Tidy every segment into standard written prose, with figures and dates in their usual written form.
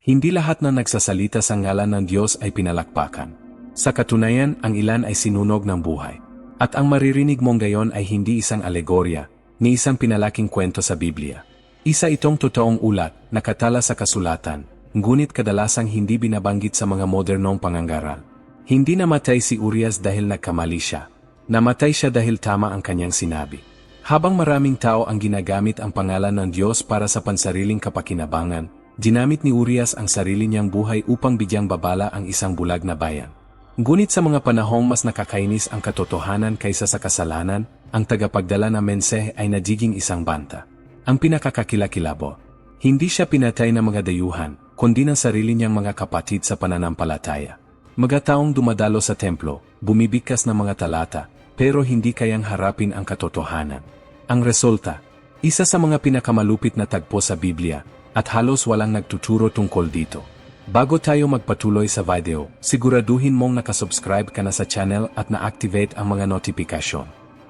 Hindi lahat na nagsasalita sa ngalan ng Diyos ay pinalakpakan. Sa katunayan, ang ilan ay sinunog ng buhay. At ang maririnig mong gayon ay hindi isang alegorya, ni isang pinalaking kwento sa Biblia. Isa itong totoong ulat, nakatala sa kasulatan, ngunit kadalasang hindi binabanggit sa mga modernong pangangaral. Hindi namatay si Urias dahil nagkamali siya. Namatay siya dahil tama ang kanyang sinabi. Habang maraming tao ang ginagamit ang pangalan ng Diyos para sa pansariling kapakinabangan, ginamit ni Urias ang sarili niyang buhay upang bigyang babala ang isang bulag na bayan. Ngunit sa mga panahong mas nakakainis ang katotohanan kaysa sa kasalanan, ang tagapagdala ng mensahe ay nagiging isang banta. Ang pinakakakilakilabo. Hindi siya pinatay ng mga dayuhan, kundi ng sarili niyang mga kapatid sa pananampalataya. Mga taong dumadalo sa templo, bumibigkas ng mga talata, pero hindi kayang harapin ang katotohanan. Ang resulta, isa sa mga pinakamalupit na tagpo sa Biblia, at halos walang nagtuturo tungkol dito. Bago tayo magpatuloy sa video, siguraduhin mong nakasubscribe ka na sa channel at na-activate ang mga notifikasyon.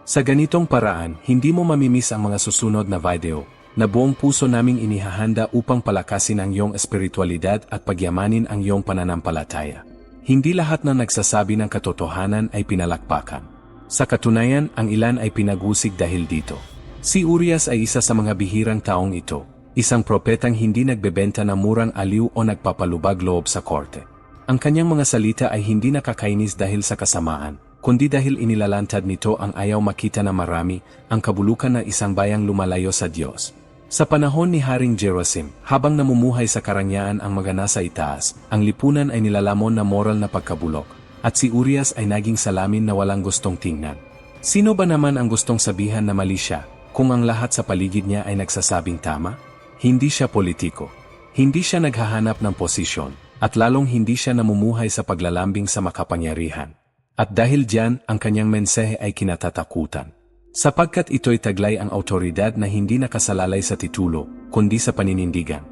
Sa ganitong paraan, hindi mo mamimiss ang mga susunod na video, na buong puso naming inihahanda upang palakasin ang iyong espiritualidad at pagyamanin ang iyong pananampalataya. Hindi lahat na nagsasabi ng katotohanan ay pinalakpakan. Sa katunayan, ang ilan ay pinagusig dahil dito. Si Urias ay isa sa mga bihirang taong ito. Isang propetang hindi nagbebenta ng murang aliw o nagpapalubag loob sa korte. Ang kanyang mga salita ay hindi nakakainis dahil sa kasamaan, kundi dahil inilalantad nito ang ayaw makita na marami, ang kabulukan na isang bayang lumalayo sa Diyos. Sa panahon ni Haring Jerosim, habang namumuhay sa karangyaan ang mga nasa itaas, ang lipunan ay nilalamon na moral na pagkabulok, at si Urias ay naging salamin na walang gustong tingnan. Sino ba naman ang gustong sabihan na mali siya, kung ang lahat sa paligid niya ay nagsasabing tama? Hindi siya politiko. Hindi siya naghahanap ng posisyon, at lalong hindi siya namumuhay sa paglalambing sa makapangyarihan. At dahil diyan, ang kanyang mensahe ay kinatatakutan. Sapagkat ito'y taglay ang autoridad na hindi nakasalalay sa titulo, kundi sa paninindigan.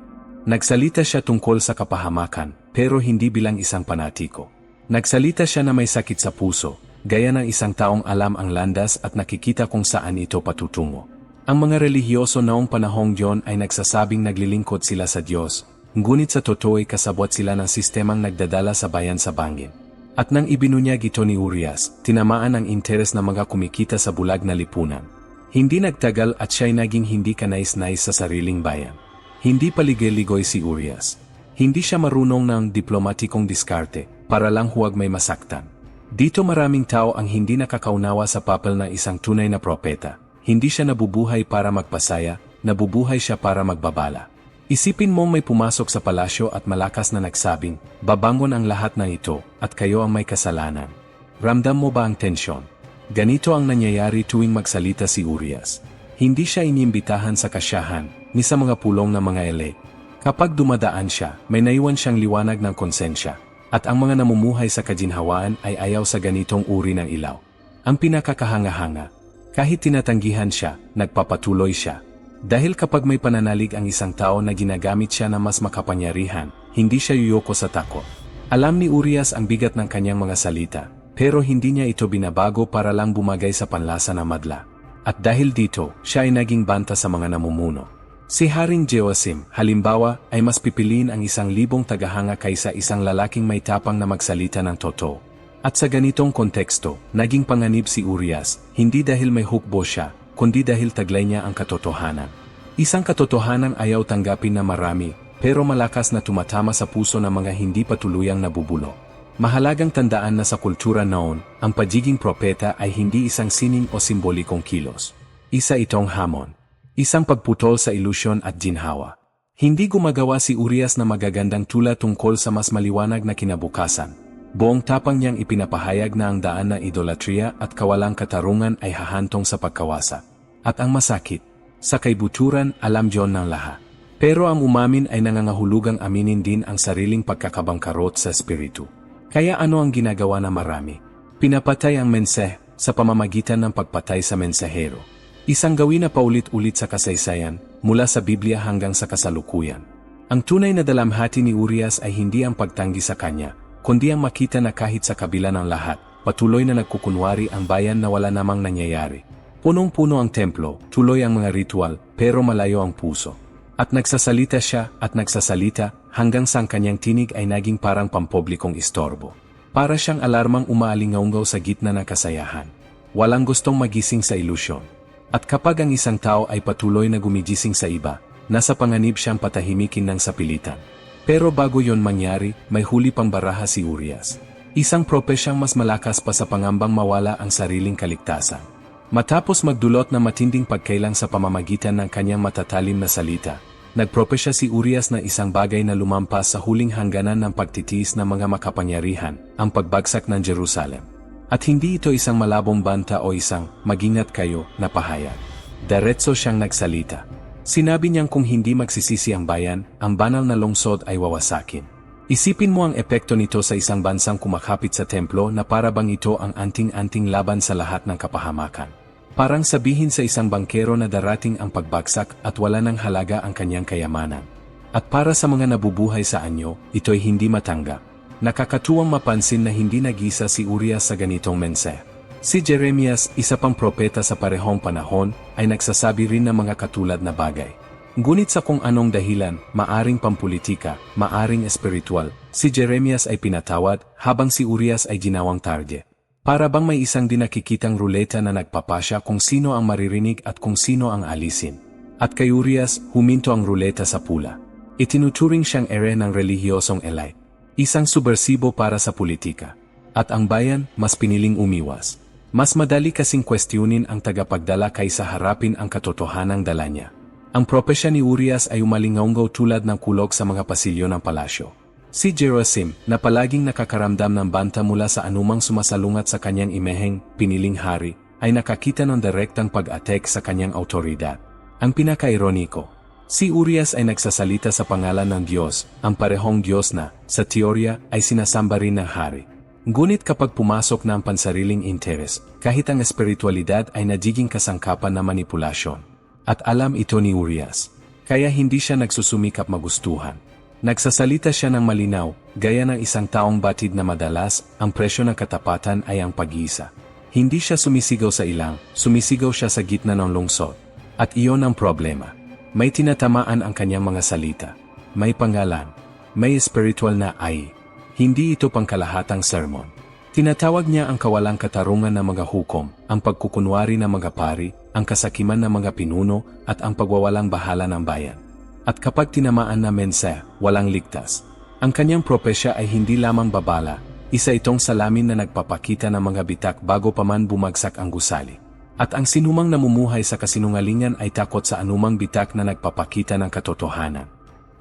Nagsalita siya tungkol sa kapahamakan, pero hindi bilang isang panatiko. Nagsalita siya na may sakit sa puso, gaya ng isang taong alam ang landas at nakikita kung saan ito patutungo. Ang mga relihiyoso noong panahong yon ay nagsasabing naglilingkod sila sa Diyos, ngunit sa totoo'y kasabwat sila ng sistemang nagdadala sa bayan sa bangin. At nang ibinunyag ito ni Urias, tinamaan ang interes ng mga kumikita sa bulag na lipunan. Hindi nagtagal at siya'y naging hindi kanais-nais sa sariling bayan. Hindi paligay-ligoy si Urias. Hindi siya marunong ng diplomatikong diskarte, para lang huwag may masaktan. Dito maraming tao ang hindi nakakaunawa sa papel ng isang tunay na propeta. Hindi siya nabubuhay para magpasaya, nabubuhay siya para magbabala. Isipin mong may pumasok sa palasyo at malakas na nagsabing, babangon ang lahat ng ito, at kayo ang may kasalanan. Ramdam mo ba ang tensyon? Ganito ang nangyayari tuwing magsalita si Urias. Hindi siya inimbitahan sa kasyahan, ni sa mga pulong ng mga elite. Kapag dumadaan siya, may naiwan siyang liwanag ng konsensya, at ang mga namumuhay sa kaginhawaan ay ayaw sa ganitong uri ng ilaw. Ang pinakakahanga-hanga. Kahit tinatanggihan siya, nagpapatuloy siya. Dahil kapag may pananalig ang isang tao na ginagamit siya na mas makapangyarihan, hindi siya yuyoko sa takot. Alam ni Urias ang bigat ng kanyang mga salita, pero hindi niya ito binabago para lang bumagay sa panlasa ng madla. At dahil dito, siya ay naging banta sa mga namumuno. Si Haring Jehoasim, halimbawa, ay mas pipiliin ang 1,000 tagahanga kaysa isang lalaking may tapang na magsalita ng totoo. At sa ganitong konteksto, naging panganib si Urias, hindi dahil may hukbo siya, kundi dahil taglay niya ang katotohanan. Isang katotohanan ayaw tanggapin na marami, pero malakas na tumatama sa puso ng mga hindi patuluyang nabubulo. Mahalagang tandaan na sa kultura noon, ang pagiging propeta ay hindi isang sining o simbolikong kilos. Isa itong hamon. Isang pagputol sa ilusyon at ginhawa. Hindi gumagawa si Urias na magagandang tula tungkol sa mas maliwanag na kinabukasan. Buong tapang niyang ipinapahayag na ang daan ng idolatriya at kawalang katarungan ay hahantong sa pagkawasak. At ang masakit, sa kaibuturan alam John ng lahat. Pero ang umamin ay nangangahulugang aminin din ang sariling pagkakabangkarot sa espiritu. Kaya ano ang ginagawa na marami? Pinapatay ang mensahe sa pamamagitan ng pagpatay sa mensahero. Isang gawin na paulit-ulit sa kasaysayan, mula sa Biblia hanggang sa kasalukuyan. Ang tunay na dalamhati ni Urias ay hindi ang pagtanggi sa kanya, kundi ang makita na kahit sa kabila ng lahat, patuloy na nagkukunwari ang bayan na wala namang nangyayari. Punong-puno ang templo, tuloy ang mga ritual, pero malayo ang puso. At nagsasalita siya at nagsasalita hanggang sa ang kanyang tinig ay naging parang pampublikong istorbo. Para siyang alarmang umaalingaungaw sa gitna ng kasayahan. Walang gustong magising sa ilusyon. At kapag ang isang tao ay patuloy na gumigising sa iba, nasa panganib siyang patahimikin ng sapilitan. Pero bago yon mangyari, may huli pang baraha si Urias. Isang propesyang mas malakas pa sa pangambang mawala ang sariling kaligtasan. Matapos magdulot ng matinding pagkailang sa pamamagitan ng kanyang matatalim na salita, nagpropesya si Urias na isang bagay na lumampas sa huling hangganan ng pagtitiis ng mga makapangyarihan, ang pagbagsak ng Jerusalem. At hindi ito isang malabong banta o isang "magingat kayo" na pahayag. Diretso siyang nagsalita. Sinabi niyang kung hindi magsisisi ang bayan, ang banal na lungsod ay wawasakin. Isipin mo ang epekto nito sa isang bansang kumakapit sa templo na para bang ito ang anting-anting laban sa lahat ng kapahamakan. Parang sabihin sa isang bangkero na darating ang pagbagsak at wala ng halaga ang kanyang kayamanan. At para sa mga nabubuhay sa anyo, ito'y hindi matanggap. Nakakatuwang mapansin na hindi nag-isa si Urias sa ganitong mensahe. Si Jeremias, isa pang propeta sa parehong panahon, ay nagsasabi rin ng mga katulad na bagay. Ngunit sa kung anong dahilan, maaring pampolitika, maaring espiritual, si Jeremias ay pinatawad habang si Urias ay ginawang target. Para bang may isang dinakikitang ruleta na nagpapasya kung sino ang maririnig at kung sino ang alisin. At kay Urias, huminto ang ruleta sa pula. Itinuturing siyang ere ng relihiyosong elite. Isang subversibo para sa politika. At ang bayan, mas piniling umiwas. Mas madali kasing kwestiyonin ang tagapagdala kaysa harapin ang katotohanang dala niya. Ang propesya ni Urias ay umalingaunggaw tulad ng kulog sa mga pasilyo ng palasyo. Si Jerosim, na palaging nakakaramdam ng banta mula sa anumang sumasalungat sa kanyang imeheng, piniling hari, ay nakakita ng direktang pag-atek sa kanyang autoridad. Ang pinaka-ironiko, si Urias ay nagsasalita sa pangalan ng Diyos, ang parehong Diyos na, sa teorya, ay sinasamba rin ng hari. Ngunit kapag pumasok na ang pansariling interes, kahit ang espiritualidad ay nagiging kasangkapan na manipulasyon. At alam ito ni Urias. Kaya hindi siya nagsusumikap magustuhan. Nagsasalita siya ng malinaw, gaya ng isang taong batid na madalas, ang presyo ng katapatan ay ang pag-iisa. Hindi siya sumisigaw sa ilang, sumisigaw siya sa gitna ng lungsod. At iyon ang problema. May tinatamaan ang kanyang mga salita. May pangalan. May spiritual na ay. Hindi ito pangkalahatang sermon. Tinatawag niya ang kawalang katarungan ng mga hukom, ang pagkukunwari ng mga pari, ang kasakiman ng mga pinuno, at ang pagwawalang bahala ng bayan. At kapag tinamaan na mensahe, walang ligtas. Ang kanyang propesya ay hindi lamang babala, isa itong salamin na nagpapakita ng mga bitak bago pa man bumagsak ang gusali. At ang sinumang namumuhay sa kasinungalingan ay takot sa anumang bitak na nagpapakita ng katotohanan.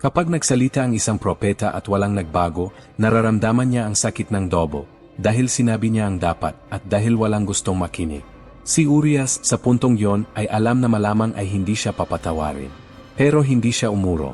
Kapag nagsalita ang isang propeta at walang nagbago, nararamdaman niya ang sakit ng dobo, dahil sinabi niya ang dapat at dahil walang gustong makinig. Si Urias, sa puntong yon, ay alam na malamang ay hindi siya papatawarin. Pero hindi siya umurong.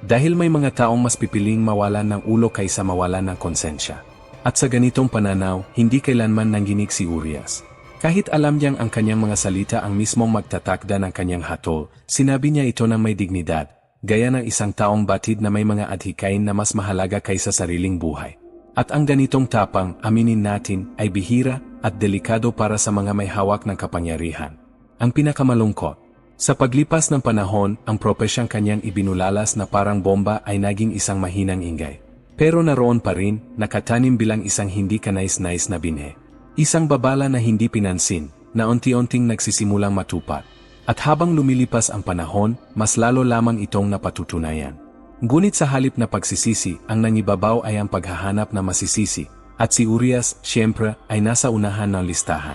Dahil may mga taong mas pipiling mawalan ng ulo kaysa mawalan ng konsensya. At sa ganitong pananaw, hindi kailanman nangginig si Urias. Kahit alam niyang ang kanyang mga salita ang mismong magtatakda ng kanyang hatol, sinabi niya ito ng may dignidad, gaya ng isang taong batid na may mga adhikain na mas mahalaga kaysa sariling buhay. At ang ganitong tapang, aminin natin, ay bihira at delikado para sa mga may hawak ng kapangyarihan. Ang pinakamalungkot, sa paglipas ng panahon, ang propesyang kanyang ibinulalas na parang bomba ay naging isang mahinang ingay. Pero naroon pa rin, nakatanim bilang isang hindi kanais-nais na binhe. Isang babala na hindi pinansin, na unti-unting nagsisimulang matupat. At habang lumilipas ang panahon, mas lalo lamang itong napatutunayan. Ngunit sa halip na pagsisisi, ang nangibabaw ay ang paghahanap na masisisi, at si Urias, siyempre, ay nasa unahan ng listahan.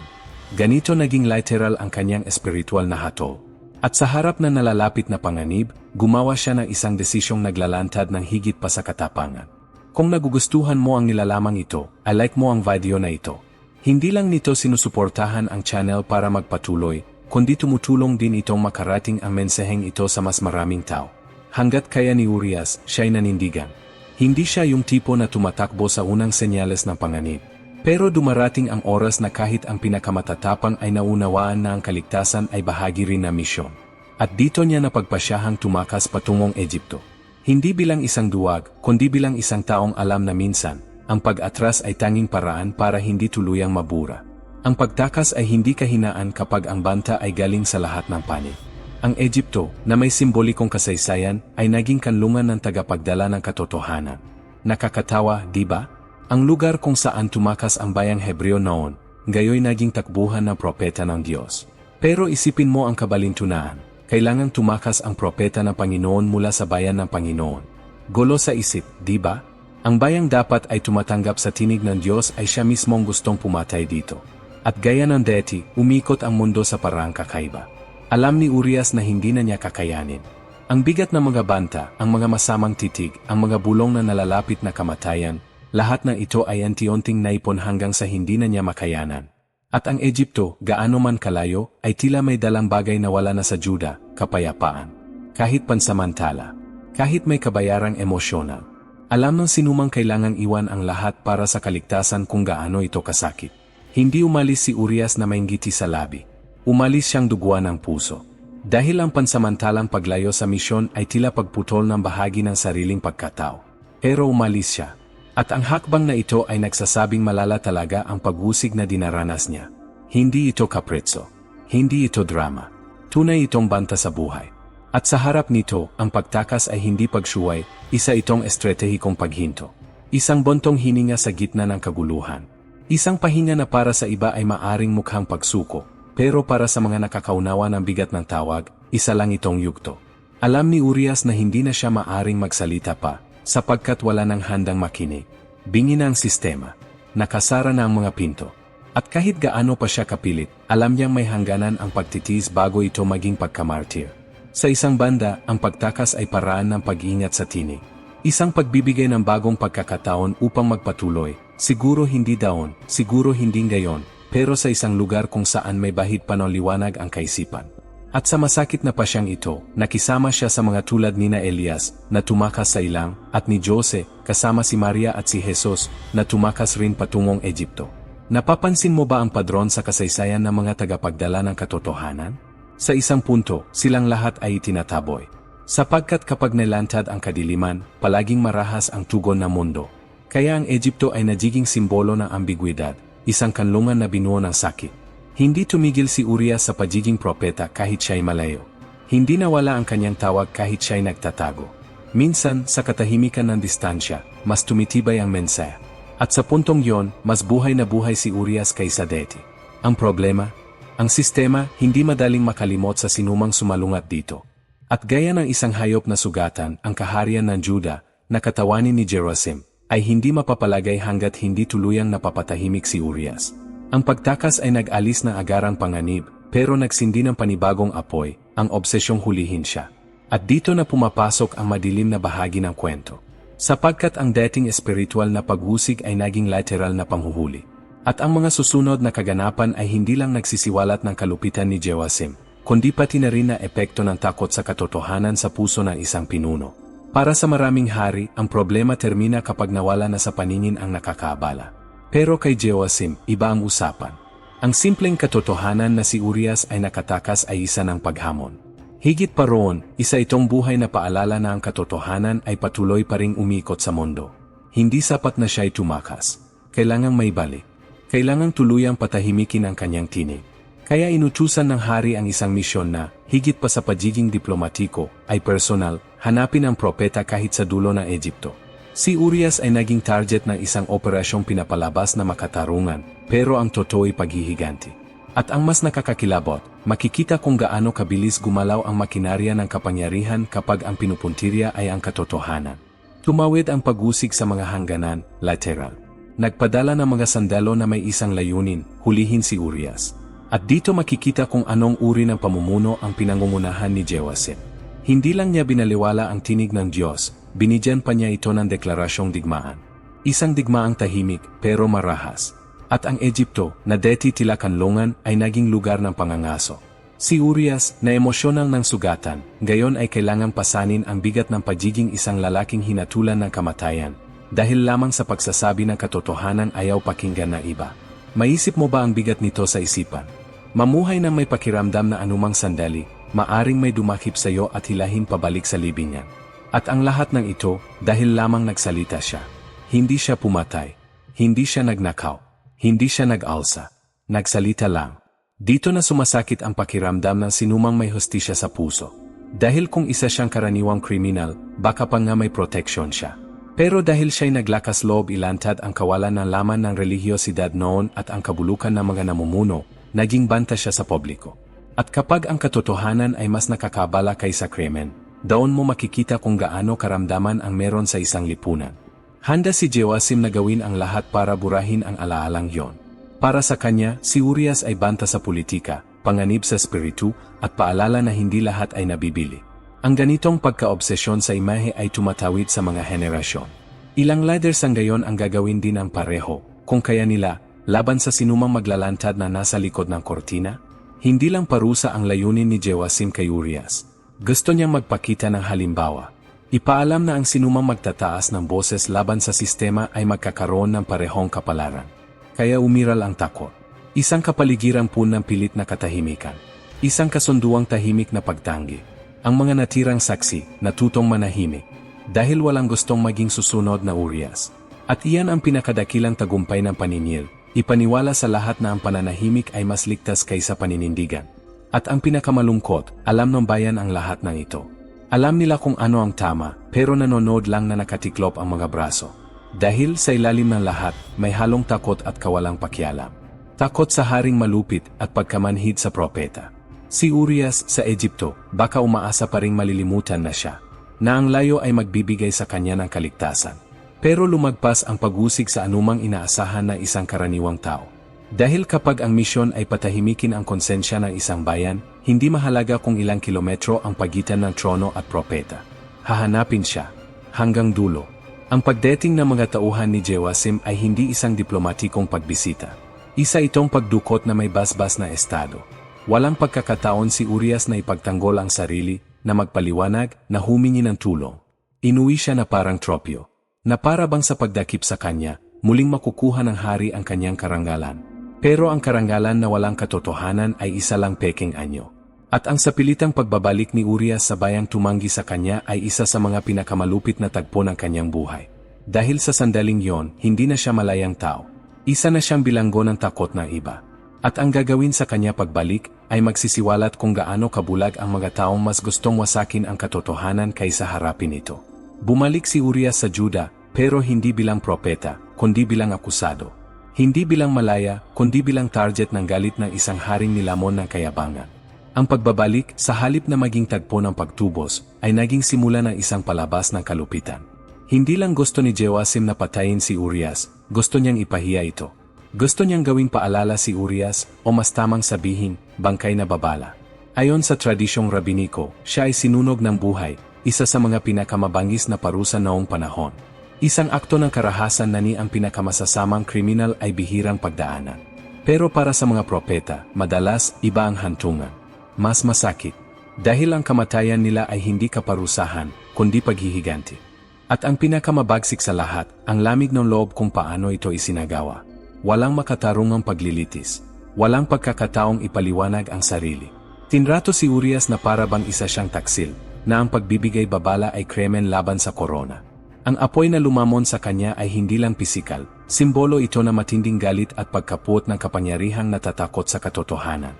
Ganito naging literal ang kanyang espiritual na hatol. At sa harap na nalalapit na panganib, gumawa siya ng isang desisyong naglalantad ng higit pa sa katapangan. Kung nagugustuhan mo ang nilalamang ito, like mo ang video na ito. Hindi lang nito sinusuportahan ang channel para magpatuloy, kundi tumutulong din itong makarating ang mensaheng ito sa mas maraming tao. Hanggat kaya ni Urias, siya'y nanindigan. Hindi siya yung tipo na tumatakbo sa unang senyales ng panganib. Pero dumarating ang oras na kahit ang pinakamatatapang ay naunawaan na ang kaligtasan ay bahagi rin ng misyon. At dito niya napagpasyahang tumakas patungong Ehipto. Hindi bilang isang duwag, kundi bilang isang taong alam na minsan, ang pag-atras ay tanging paraan para hindi tuluyang mabura. Ang pagtakas ay hindi kahinaan kapag ang banta ay galing sa lahat ng panig. Ang Ehipto, na may simbolikong kasaysayan, ay naging kanlungan ng tagapagdala ng katotohanan. Nakakatawa, di ba? Ang lugar kung saan tumakas ang bayang Hebreo noon, gayoy naging takbuhan ng propeta ng Diyos. Pero isipin mo ang kabalintunaan, kailangang tumakas ang propeta ng Panginoon mula sa bayan ng Panginoon. Gulo sa isip, di ba? Ang bayang dapat ay tumatanggap sa tinig ng Diyos ay siya mismong gustong pumatay dito. At gaya ng deity, umikot ang mundo sa paraang kakaiba. Alam ni Urias na hindi na niya kakayanin. Ang bigat ng mga banta, ang mga masamang titig, ang mga bulong na nalalapit na kamatayan, lahat ng ito ay unti-unting naipon hanggang sa hindi na niya makayanan. At ang Ehipto, gaano man kalayo, ay tila may dalang bagay na wala na sa Juda, kapayapaan. Kahit pansamantala. Kahit may kabayarang emosyonal. Alam ng sinumang kailangang iwan ang lahat para sa kaligtasan kung gaano ito kasakit. Hindi umalis si Urias na may ngiti sa labi. Umalis siyang duguan ng puso. Dahil ang pansamantalang paglayo sa misyon ay tila pagputol ng bahagi ng sariling pagkatao. Pero umalis siya. At ang hakbang na ito ay nagsasabing malala talaga ang pag-usig na dinaranas niya. Hindi ito kapretso. Hindi ito drama. Tunay itong banta sa buhay. At sa harap nito, ang pagtakas ay hindi pagsuway, isa itong estratehikong paghinto. Isang bontong hininga sa gitna ng kaguluhan. Isang pahinga na para sa iba ay maaring mukhang pagsuko. Pero para sa mga nakakaunawa ng bigat ng tawag, isa lang itong yugto. Alam ni Urias na hindi na siya maaring magsalita pa, sapagkat wala nang handang makinig. Bingi na ang sistema. Nakasara na ang mga pinto. At kahit gaano pa siya kapilit, alam niyang may hangganan ang pagtitiis bago ito maging pagkamartir. Sa isang banda, ang pagtakas ay paraan ng pag-iingat sa tinig. Isang pagbibigay ng bagong pagkakataon upang magpatuloy, siguro hindi daon, siguro hindi ngayon, pero sa isang lugar kung saan may bahid pa ng liwanag ang kaisipan. At sa masakit na pasyang ito, nakisama siya sa mga tulad ni Elias, na tumakas sa ilang, at ni Jose, kasama si Maria at si Jesus, na tumakas rin patungong Ehipto. Napapansin mo ba ang padron sa kasaysayan ng mga tagapagdala ng katotohanan? Sa isang punto, silang lahat ay itinataboy. Sapagkat kapag nilantad ang kadiliman, palaging marahas ang tugon ng mundo. Kaya ang Ehipto ay nagiging simbolo ng ambigwidad, isang kanlungan na binuo ng sakit. Hindi tumigil si Urias sa pagiging propeta kahit siya'y malayo. Hindi nawala ang kanyang tawag kahit siya'y nagtatago. Minsan, sa katahimikan ng distansya, mas tumitibay ang mensahe. At sa puntong yon, mas buhay na buhay si Urias kaysa dati. Ang problema? Ang sistema, hindi madaling makalimot sa sinumang sumalungat dito. At gaya ng isang hayop na sugatan, ang kaharian ng Juda, na katawanin ni Jerosim, ay hindi mapapalagay hanggat hindi tuluyang napapatahimik si Urias. Ang pagtakas ay nag-alis ng agarang panganib, pero nagsindi ng panibagong apoy, ang obsesyong hulihin siya. At dito na pumapasok ang madilim na bahagi ng kwento. Sapagkat ang dating espiritual na paghusig ay naging literal na panghuhuli. At ang mga susunod na kaganapan ay hindi lang nagsisiwalat ng kalupitan ni Jehoiakim, kundi pati na rin na epekto ng takot sa katotohanan sa puso ng isang pinuno. Para sa maraming hari, ang problema termina kapag nawala na sa paningin ang nakakaabala. Pero kay Jehoiakim, iba ang usapan. Ang simpleng katotohanan na si Urias ay nakatakas ay isa ng paghamon. Higit pa roon, isa itong buhay na paalala na ang katotohanan ay patuloy pa ring umikot sa mundo. Hindi sapat na siya'y tumakas. Kailangang may balik. Kailangang tuluyang patahimikin ang kanyang tinig. Kaya inutusan ng hari ang isang misyon na, higit pa sa pagiging diplomatiko, ay personal, hanapin ang propeta kahit sa dulo ng Ehipto. Si Urias ay naging target ng isang operasyong pinapalabas na makatarungan, pero ang totoo'y paghihiganti. At ang mas nakakakilabot, makikita kung gaano kabilis gumalaw ang makinarya ng kapangyarihan kapag ang pinupuntirya ay ang katotohanan. Tumawid ang pag-usig sa mga hangganan, lateral. Nagpadala ng mga sandalo na may isang layunin, hulihin si Urias. At dito makikita kung anong uri ng pamumuno ang pinangungunahan ni Jehoiakim. Hindi lang niya binaliwala ang tinig ng Diyos, binigyan pa niya ito ng deklarasyong digmaan. Isang digmaang tahimik, pero marahas. At ang Ehipto, na dati tila kanlungan, ay naging lugar ng pangangaso. Si Urias, na emosyonal ng sugatan, gayon ay kailangang pasanin ang bigat ng pagiging isang lalaking hinatulan ng kamatayan, dahil lamang sa pagsasabi ng katotohanan ayaw pakinggan na iba. Maisip mo ba ang bigat nito sa isipan? Mamuhay na may pakiramdam na anumang sandali, maaring may dumakip sa iyo at hilahin pabalik sa libingan. At ang lahat ng ito, dahil lamang nagsalita siya. Hindi siya pumatay. Hindi siya nagnakaw. Hindi siya nag-alsa. Nagsalita lang. Dito na sumasakit ang pakiramdam ng sinumang may hustisya sa puso. Dahil kung isa siyang karaniwang kriminal, baka pa nga may proteksyon siya. Pero dahil siya'y naglakas loob ilantad ang kawalan ng laman ng relihiyosidad noon at ang kabulukan ng mga namumuno, naging banta siya sa publiko. At kapag ang katotohanan ay mas nakakabala kaysa krimen, doon mo makikita kung gaano karamdaman ang meron sa isang lipunan. Handa si Joasim na gawin ang lahat para burahin ang alaalang yon. Para sa kanya, si Urias ay banta sa politika, panganib sa espiritu, at paalala na hindi lahat ay nabibili. Ang ganitong pagkaobsesyon sa imahe ay tumatawid sa mga henerasyon. Ilang leaders ang gayon ang gagawin din ang pareho, kung kaya nila, laban sa sinumang maglalantad na nasa likod ng kortina. Hindi lang parusa ang layunin ni Joasim kay Urias. Gusto niyang magpakita ng halimbawa. Ipaalam na ang sinumang magtataas ng boses laban sa sistema ay magkakaroon ng parehong kapalaran. Kaya umiral ang takot. Isang kapaligiran po ng pilit na katahimikan. Isang kasunduang tahimik na pagtanggi. Ang mga natirang saksi, natutong manahimik. Dahil walang gustong maging susunod na Urias. At iyan ang pinakadakilang tagumpay ng paninil. Ipaniwala sa lahat na ang pananahimik ay mas ligtas kaysa paninindigan. At ang pinakamalungkot, alam ng bayan ang lahat ng ito. Alam nila kung ano ang tama, pero nanonood lang na nakatiklop ang mga braso. Dahil sa ilalim ng lahat, may halong takot at kawalang pakialam. Takot sa haring malupit at pagkamanhid sa propeta. Si Urias sa Egypto, baka umaasa pa ring malilimutan na siya, na ang layo ay magbibigay sa kanya ng kaligtasan. Pero lumagpas ang pag-usig sa anumang inaasahan ng isang karaniwang tao. Dahil kapag ang misyon ay patahimikin ang konsensya ng isang bayan, hindi mahalaga kung ilang kilometro ang pagitan ng trono at propeta. Hahanapin siya, hanggang dulo. Ang pagdating ng mga tauhan ni Joasim ay hindi isang diplomatikong pagbisita. Isa itong pagdukot na may basbas na estado. Walang pagkakataon si Urias na ipagtanggol ang sarili, na magpaliwanag, na humingi ng tulong. Inuwi siya na parang tropyo. Na para bang sa pagdakip sa kanya, muling makukuha ng hari ang kanyang karangalan. Pero ang karangalan na walang katotohanan ay isa lang peking anyo. At ang sapilitang pagbabalik ni Urias sa bayang tumanggi sa kanya ay isa sa mga pinakamalupit na tagpo ng kanyang buhay. Dahil sa sandaling yon, hindi na siya malayang tao. Isa na siyang bilanggo ng takot ng iba. At ang gagawin sa kanya pagbalik ay magsisiwalat kung gaano kabulag ang mga taong mas gustong wasakin ang katotohanan kaysa harapin ito. Bumalik si Urias sa Juda, pero hindi bilang propeta, kundi bilang akusado. Hindi bilang malaya, kundi bilang target ng galit ng isang haring nilamon ng kayabangan. Ang pagbabalik, sa halip na maging tagpo ng pagtubos, ay naging simula ng isang palabas ng kalupitan. Hindi lang gusto ni Joasim na patayin si Urias, gusto niyang ipahiya ito. Gusto niyang gawing paalala si Urias, o mas tamang sabihin, bangkay na babala. Ayon sa tradisyong rabiniko, siya ay sinunog ng buhay, isa sa mga pinakamabangis na parusa noong panahon. Isang akto ng karahasan na ni ang pinakamasasamang kriminal ay bihirang pagdaanan. Pero para sa mga propeta, madalas iba ang hantungan. Mas masakit. Dahil ang kamatayan nila ay hindi kaparusahan, kundi paghihiganti. At ang pinakamabagsik sa lahat, ang lamig ng loob kung paano ito isinagawa. Walang makatarungang paglilitis. Walang pagkakataong ipaliwanag ang sarili. Tinrato si Urias na para bang isa siyang taksil, na ang pagbibigay babala ay krimen laban sa korona. Ang apoy na lumamon sa kanya ay hindi lang pisikal, simbolo ito na matinding galit at pagkapuot ng kapangyarihang natatakot sa katotohanan.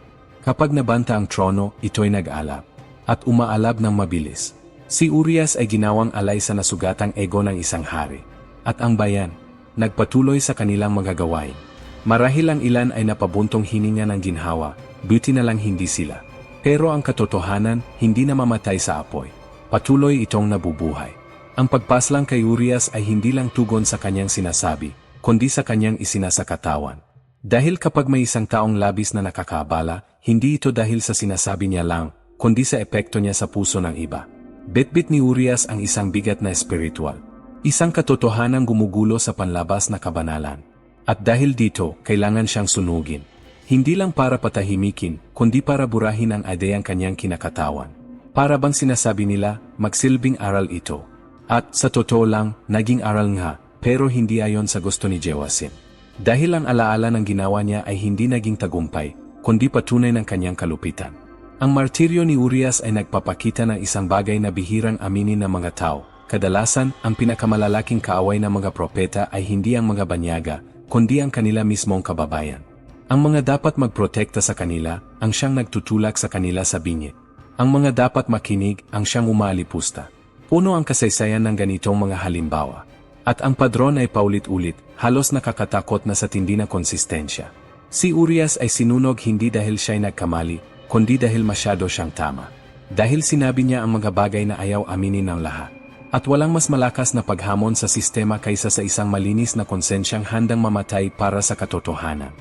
Kapag nabanta ang trono, ito'y nag-alab. At umaalab ng mabilis. Si Urias ay ginawang alay sa nasugatang ego ng isang hari. At ang bayan, nagpatuloy sa kanilang mga gawain. Marahil ang ilan ay napabuntong hininga ng ginhawa, buti na lang hindi sila. Pero ang katotohanan, hindi na mamatay sa apoy. Patuloy itong nabubuhay. Ang pagpaslang kay Urias ay hindi lang tugon sa kanyang sinasabi, kundi sa kanyang isinasakatawan. Dahil kapag may isang taong labis na nakakabala, hindi ito dahil sa sinasabi niya lang, kundi sa epekto niya sa puso ng iba. Bitbit ni Urias ang isang bigat na espiritual. Isang katotohanang gumugulo sa panlabas na kabanalan. At dahil dito, kailangan siyang sunugin. Hindi lang para patahimikin, kundi para burahin ang ideyang kanyang kinakatawan. Para bang sinasabi nila, magsilbing aral ito. At sa totoo lang, naging aral nga, pero hindi ayon sa gusto ni Joasim. Dahil ang alaala ng ginawa niya ay hindi naging tagumpay, kundi patunay ng kanyang kalupitan. Ang martiryo ni Urias ay nagpapakita ng isang bagay na bihirang aminin ng mga tao. Kadalasan, ang pinakamalalaking kaaway ng mga propeta ay hindi ang mga banyaga, kundi ang kanila mismong kababayan. Ang mga dapat magprotekta sa kanila, ang siyang nagtutulak sa kanila sa bingit. Ang mga dapat makinig, ang siyang umalipusta. Puno ang kasaysayan ng ganitong mga halimbawa. At ang padron ay paulit-ulit, halos nakakatakot na sa tindi na konsistensya. Si Urias ay sinunog hindi dahil siya'y nagkamali, kundi dahil masyado siyang tama. Dahil sinabi niya ang mga bagay na ayaw aminin ng lahat. At walang mas malakas na paghamon sa sistema kaysa sa isang malinis na konsensyang handang mamatay para sa katotohanan.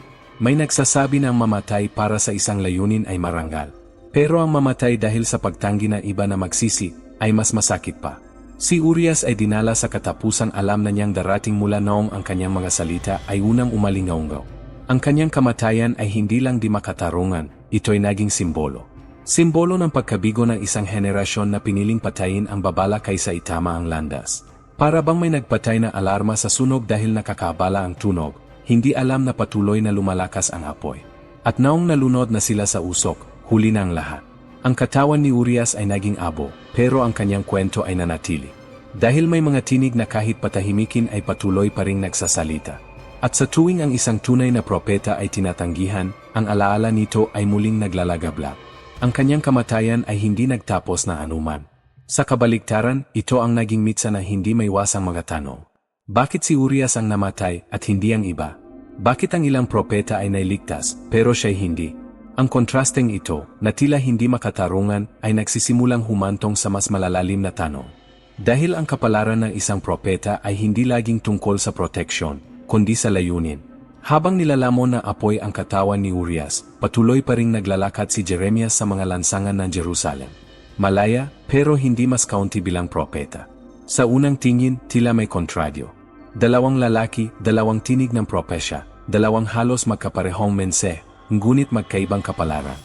May nagsasabi na ang mamatay para sa isang layunin ay marangal. Pero ang mamatay dahil sa pagtanggi ng iba na magsisi, ay mas masakit pa. Si Urias ay dinala sa katapusang alam na niyang darating mula noong ang kanyang mga salita ay unang umalingaungaw. Ang kanyang kamatayan ay hindi lang di makatarungan, ito'y naging simbolo. Simbolo ng pagkabigo ng isang henerasyon na piniling patayin ang babala kaysa itama ang landas. Para bang may nagpatay na alarma sa sunog dahil nakakabala ang tunog, hindi alam na patuloy na lumalakas ang apoy. At naong nalunod na sila sa usok, huli na ang lahat. Ang katawan ni Urias ay naging abo, pero ang kanyang kwento ay nanatili. Dahil may mga tinig na kahit patahimikin ay patuloy pa ring nagsasalita. At sa tuwing ang isang tunay na propeta ay tinatanggihan, ang alaala nito ay muling naglalagablab. Ang kanyang kamatayan ay hindi nagtapos na anuman. Sa kabaligtaran, ito ang naging mitsa na hindi maiwasang mga tanong. Bakit si Urias ang namatay at hindi ang iba? Bakit ang ilang propeta ay nailigtas, pero siya'y hindi? Ang kontrasteng ito, na tila hindi makatarungan, ay nagsisimulang humantong sa mas malalalim na tanong. Dahil ang kapalaran ng isang propeta ay hindi laging tungkol sa proteksyon, kundi sa layunin. Habang nilalamon na apoy ang katawan ni Urias, patuloy pa ring naglalakad si Jeremias sa mga lansangan ng Jerusalem. Malaya, pero hindi mas kaunti bilang propeta. Sa unang tingin, tila may kontradyo. Dalawang lalaki, dalawang tinig ng propesya, dalawang halos magkaparehong mense, ngunit magkaibang kapalaran.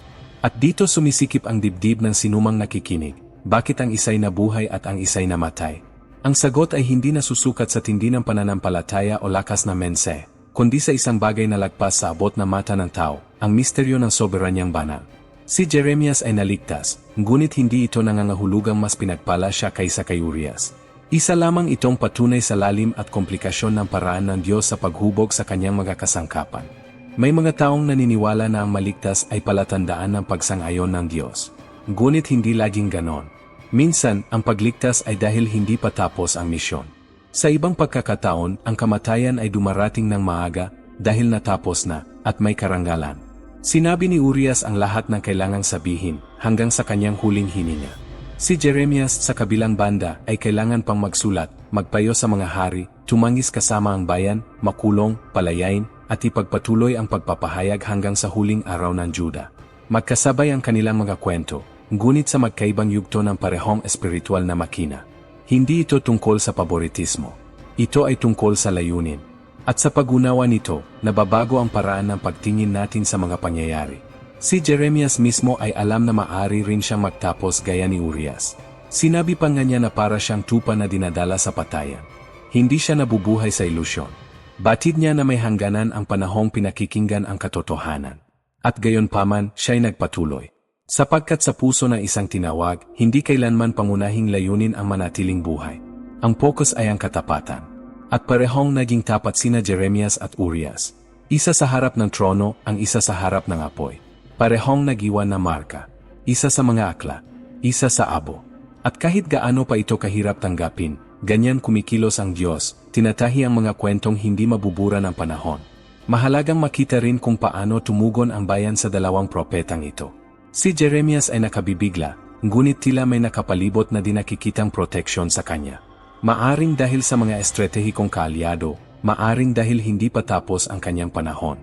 At dito sumisikip ang dibdib ng sinumang nakikinig, bakit ang isa'y nabuhay at ang isa'y namatay? Ang sagot ay hindi nasusukat sa tindi ng pananampalataya o lakas na mense, kundi sa isang bagay na lagpas sa abot na mata ng tao, ang misteryo ng soberanyang banal. Si Jeremias ay naligtas, ngunit hindi ito nangangahulugang mas pinagpala siya kaysa kay Urias. Isa lamang itong patunay sa lalim at komplikasyon ng paraan ng Diyos sa paghubog sa kanyang mga kasangkapan. May mga taong naniniwala na ang maligtas ay palatandaan ng pagsang-ayon ng Diyos. Ngunit hindi laging ganon. Minsan, ang pagligtas ay dahil hindi pa tapos ang misyon. Sa ibang pagkakataon, ang kamatayan ay dumarating ng maaga dahil natapos na at may karangalan. Sinabi ni Urias ang lahat ng kailangang sabihin hanggang sa kanyang huling hininga. Si Jeremias sa kabilang banda ay kailangan pang magsulat, magpayo sa mga hari, tumangis kasama ang bayan, makulong, palayain, at ipagpatuloy ang pagpapahayag hanggang sa huling araw ng Juda. Magkasabay ang kanilang mga kwento. Ngunit sa magkaibang yugto ng parehong espiritual na makina. Hindi ito tungkol sa paboritismo. Ito ay tungkol sa layunin. At sa pag-unawa nito, nababago ang paraan ng pagtingin natin sa mga pangyayari. Si Jeremias mismo ay alam na maaari rin siyang magtapos gaya ni Urias. Sinabi pa nga niya na para siyang tupa na dinadala sa patayan. Hindi siya nabubuhay sa ilusyon. Batid niya na may hangganan ang panahong pinakikinggan ang katotohanan. At gayonpaman, siya'y nagpatuloy. Sapagkat sa puso ng isang tinawag, hindi kailanman pangunahing layunin ang manatiling buhay. Ang focus ay ang katapatan. At parehong naging tapat sina Jeremias at Urias. Isa sa harap ng trono, ang isa sa harap ng apoy. Parehong nagiwan na marka. Isa sa mga aklat, isa sa abo. At kahit gaano pa ito kahirap tanggapin, ganyan kumikilos ang Diyos, tinatahi ang mga kwentong hindi mabubura ng panahon. Mahalagang makita rin kung paano tumugon ang bayan sa dalawang propetang ito. Si Jeremias ay nakabibigla, ngunit tila may nakapalibot na di nakikitang proteksyon sa kanya. Maaring dahil sa mga estratehikong kaalyado, maaring dahil hindi pa tapos ang kanyang panahon.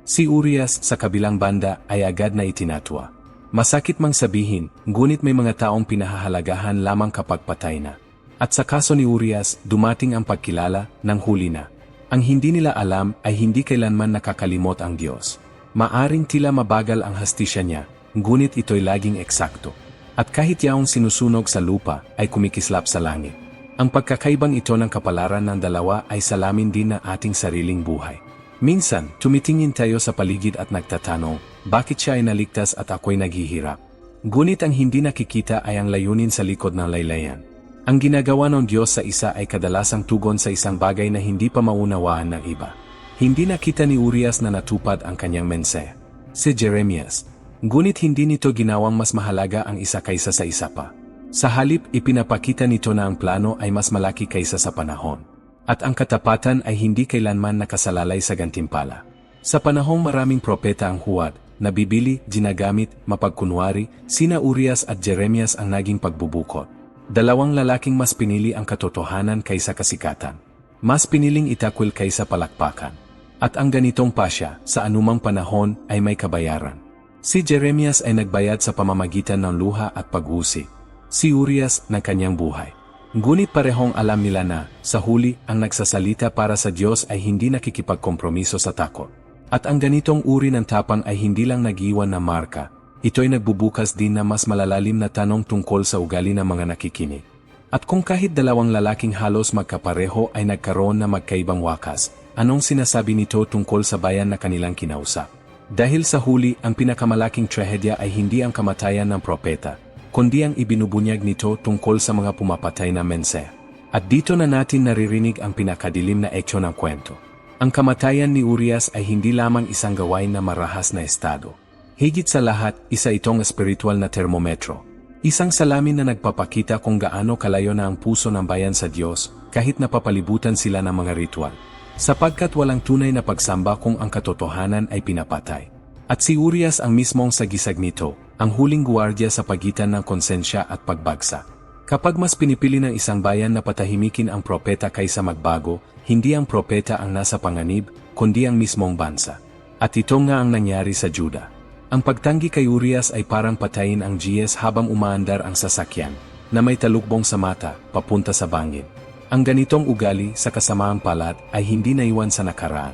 Si Urias sa kabilang banda ay agad na itinatwa. Masakit mang sabihin, ngunit may mga taong pinahahalagahan lamang kapag patay na. At sa kaso ni Urias, dumating ang pagkilala ng huli na. Ang hindi nila alam ay hindi kailanman nakakalimot ang Diyos. Maaring tila mabagal ang hastisya niya, ngunit ito'y laging eksakto. At kahit yaong sinusunog sa lupa, ay kumikislap sa langit. Ang pagkakaibang ito ng kapalaran ng dalawa ay salamin din ng ating sariling buhay. Minsan, tumitingin tayo sa paligid at nagtatanong, bakit siya ay naligtas at ako'y naghihirap? Ngunit ang hindi nakikita ay ang layunin sa likod ng laylayan. Ang ginagawa ng Diyos sa isa ay kadalasang tugon sa isang bagay na hindi pa maunawaan ng iba. Hindi nakita ni Urias na natupad ang kanyang mensahe. Si Jeremias. Ngunit hindi nito ginawang mas mahalaga ang isa kaysa sa isa pa. Sa halip, ipinapakita nito na ang plano ay mas malaki kaysa sa panahon. At ang katapatan ay hindi kailanman nakasalalay sa gantimpala. Sa panahong maraming propeta ang huwad, nabibili, ginagamit, mapagkunwari, sina Urias at Jeremias ang naging pagbubukod. Dalawang lalaking mas pinili ang katotohanan kaysa kasikatan. Mas piniling itakwil kaysa palakpakan. At ang ganitong pasya, sa anumang panahon, ay may kabayaran. Si Jeremias ay nagbayad sa pamamagitan ng luha at paghusi. Si Urias ng kanyang buhay. Ngunit parehong alam nila na, sa huli, ang nagsasalita para sa Diyos ay hindi nakikipagkompromiso sa takot. At ang ganitong uri ng tapang ay hindi lang nag-iwan na marka, ito'y nagbubukas din na mas malalalim na tanong tungkol sa ugali ng mga nakikinig. At kung kahit dalawang lalaking halos magkapareho ay nagkaroon na magkaibang wakas, anong sinasabi nito tungkol sa bayan na kanilang kinausap? Dahil sa huli, ang pinakamalaking trahedya ay hindi ang kamatayan ng propeta, kundi ang ibinubunyag nito tungkol sa mga pumapatay na mensahe. At dito na natin naririnig ang pinakadilim na eksyo ng kwento. Ang kamatayan ni Urias ay hindi lamang isang gawain na marahas na estado. Higit sa lahat, isa itong espiritual na termometro. Isang salamin na nagpapakita kung gaano kalayo na ang puso ng bayan sa Diyos kahit napapalibutan sila ng mga ritual. Sapagkat walang tunay na pagsamba kung ang katotohanan ay pinapatay. At si Urias ang mismong sagisag nito, ang huling guwardiya sa pagitan ng konsensya at pagbagsak. Kapag mas pinipili ng isang bayan na patahimikin ang propeta kaysa magbago, hindi ang propeta ang nasa panganib, kundi ang mismong bansa. At ito nga ang nangyari sa Juda. Ang pagtanggi kay Urias ay parang patayin ang GS habang umaandar ang sasakyan, na may talukbong sa mata, papunta sa bangin. Ang ganitong ugali sa kasamaang palad ay hindi naiwan sa nakaraan.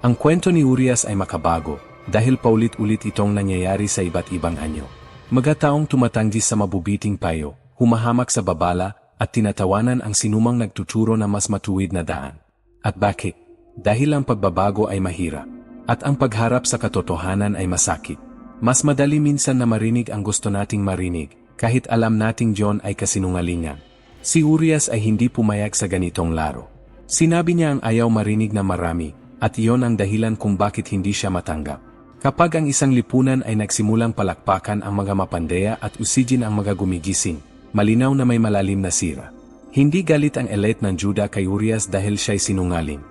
Ang kwento ni Urias ay makabago, dahil paulit-ulit itong nangyayari sa iba't ibang anyo. Magataong tumatanggi sa mabubiting payo, humahamak sa babala, at tinatawanan ang sinumang nagtuturo na mas matuwid na daan. At bakit? Dahil ang pagbabago ay mahirap, at ang pagharap sa katotohanan ay masakit. Mas madali minsan na marinig ang gusto nating marinig, kahit alam nating John ay kasinungalingan. Si Urias ay hindi pumayag sa ganitong laro. Sinabi niya ang ayaw marinig na marami, at iyon ang dahilan kung bakit hindi siya matanggap. Kapag ang isang lipunan ay nagsimulang palakpakan ang mga mapandeya at usigin ang mga gumigising, malinaw na may malalim na sira. Hindi galit ang elite ng Juda kay Urias dahil siya'y sinungaling.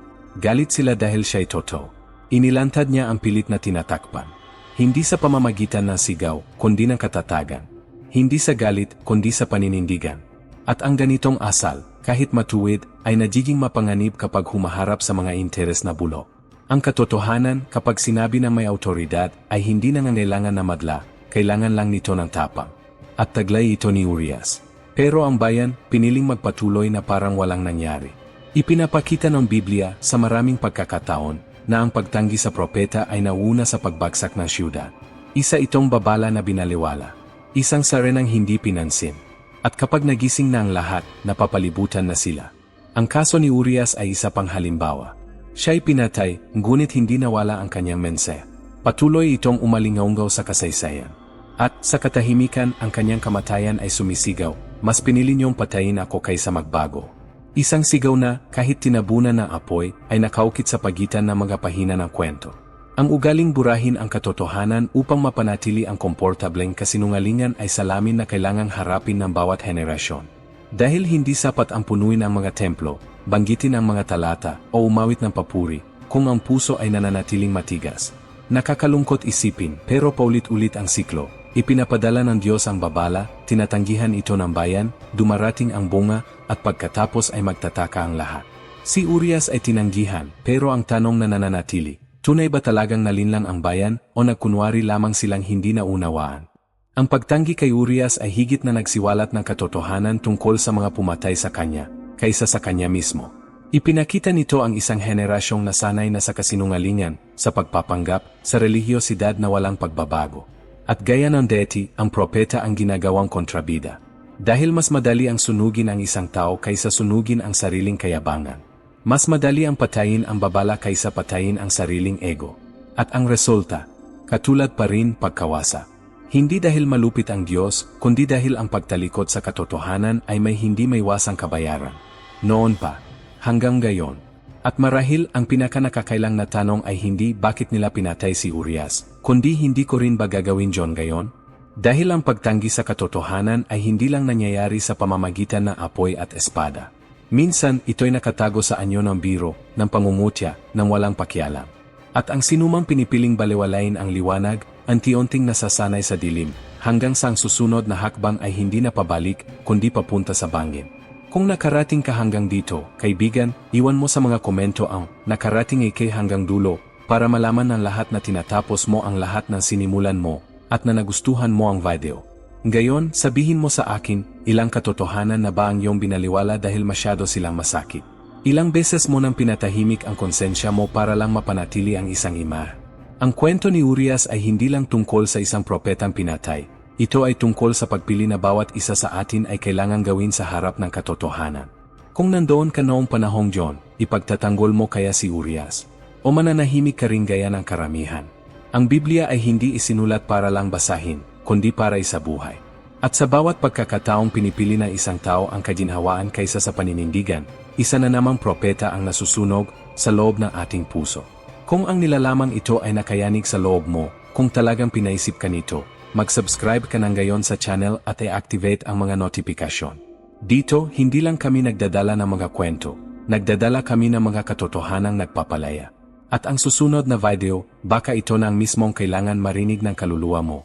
Galit sila dahil siya'y totoo. Inilantad niya ang pilit na tinatakpan. Hindi sa pamamagitan ng sigaw, kundi ng katatagan. Hindi sa galit, kundi sa paninindigan. At ang ganitong asal, kahit matuwid, ay nagiging mapanganib kapag humaharap sa mga interes na bulok. Ang katotohanan, kapag sinabi ng may autoridad, ay hindi nangangailangan na madla, kailangan lang nito ng tapang. At taglay ito ni Urias. Pero ang bayan, piniling magpatuloy na parang walang nangyari. Ipinapakita ng Biblia sa maraming pagkakataon na ang pagtanggi sa propeta ay nauna sa pagbagsak ng siyudad. Isa itong babala na binaliwala. Isang sarenang hindi pinansin. At kapag nagising na ang lahat, napapalibutan na sila. Ang kaso ni Urias ay isa pang halimbawa. Siya'y pinatay, ngunit hindi nawala ang kanyang mensahe. Patuloy itong umalingaunggaw sa kasaysayan. At sa katahimikan, ang kanyang kamatayan ay sumisigaw, mas pinili niyong patayin ako kaysa magbago. Isang sigaw na, kahit tinabunan ng apoy, ay nakaukit sa pagitan ng mga pahina ng kwento. Ang ugaling burahin ang katotohanan upang mapanatili ang komportableng kasinungalingan ay salamin na kailangang harapin ng bawat henerasyon. Dahil hindi sapat ang punuin ang mga templo, banggitin ang mga talata, o umawit ng papuri, kung ang puso ay nananatiling matigas. Nakakalungkot isipin, pero paulit-ulit ang siklo. Ipinapadala ng Diyos ang babala, tinatanggihan ito ng bayan, dumarating ang bunga, at pagkatapos ay magtataka ang lahat. Si Urias ay tinanggihan, pero ang tanong na nananatili, tunay ba talagang nalinlang ang bayan, o nagkunwari lamang silang hindi naunawaan? Ang pagtanggi kay Urias ay higit na nagsiwalat ng katotohanan tungkol sa mga pumatay sa kanya, kaysa sa kanya mismo. Ipinakita nito ang isang henerasyong nasanay na sa kasinungalingan, sa pagpapanggap, sa relihiyosidad na walang pagbabago. At gaya ng deity, ang propeta ang ginagawang kontrabida. Dahil mas madali ang sunugin ang isang tao kaysa sunugin ang sariling kayabangan. Mas madali ang patayin ang babala kaysa patayin ang sariling ego. At ang resulta, katulad pa rin pagkawasa. Hindi dahil malupit ang Diyos, kundi dahil ang pagtalikod sa katotohanan ay may hindi maiwasang kabayaran. Noon pa, hanggang gayon, At marahil ang pinakanakakailang na tanong ay hindi bakit nila pinatay si Urias, kundi hindi ko rin ba gagawin John gayon? Dahil ang pagtanggi sa katotohanan ay hindi lang nangyayari sa pamamagitan ng apoy at espada. Minsan ito'y nakatago sa anyo ng biro, ng pangungutya, ng walang pakialam. At ang sinumang pinipiling baliwalain ang liwanag, anti-unting nasasanay sa dilim, hanggang sa ang susunod na hakbang ay hindi na pabalik, kundi papunta sa bangin. Kung nakarating ka hanggang dito, kaibigan, iwan mo sa mga komento ang nakarating kay hanggang dulo para malaman ng lahat na tinatapos mo ang lahat ng sinimulan mo at na nagustuhan mo ang video. Ngayon, sabihin mo sa akin, ilang katotohanan na ba ang iyong binaliwala dahil masyado silang masakit? Ilang beses mo nang pinatahimik ang konsensya mo para lang mapanatili ang isang ima? Ang kwento ni Urias ay hindi lang tungkol sa isang propetang pinatay. Ito ay tungkol sa pagpili na bawat isa sa atin ay kailangang gawin sa harap ng katotohanan. Kung nandoon ka noong panahong John, ipagtatanggol mo kaya si Urias? O mananahimik ka rin gaya ng karamihan? Ang Biblia ay hindi isinulat para lang basahin, kundi para isabuhay. At sa bawat pagkakataong pinipili ng isang tao ang kaginhawaan kaysa sa paninindigan, isa na namang propeta ang nasusunog sa loob ng ating puso. Kung ang nilalamang ito ay nakayanig sa loob mo, kung talagang pinaisip ka nito, mag-subscribe ka ng gayon sa channel at i-activate ang mga notifikasyon. Dito, hindi lang kami nagdadala ng mga kwento, nagdadala kami ng mga katotohanang nagpapalaya. At ang susunod na video, baka ito na ang mismong kailangan marinig ng kaluluwa mo.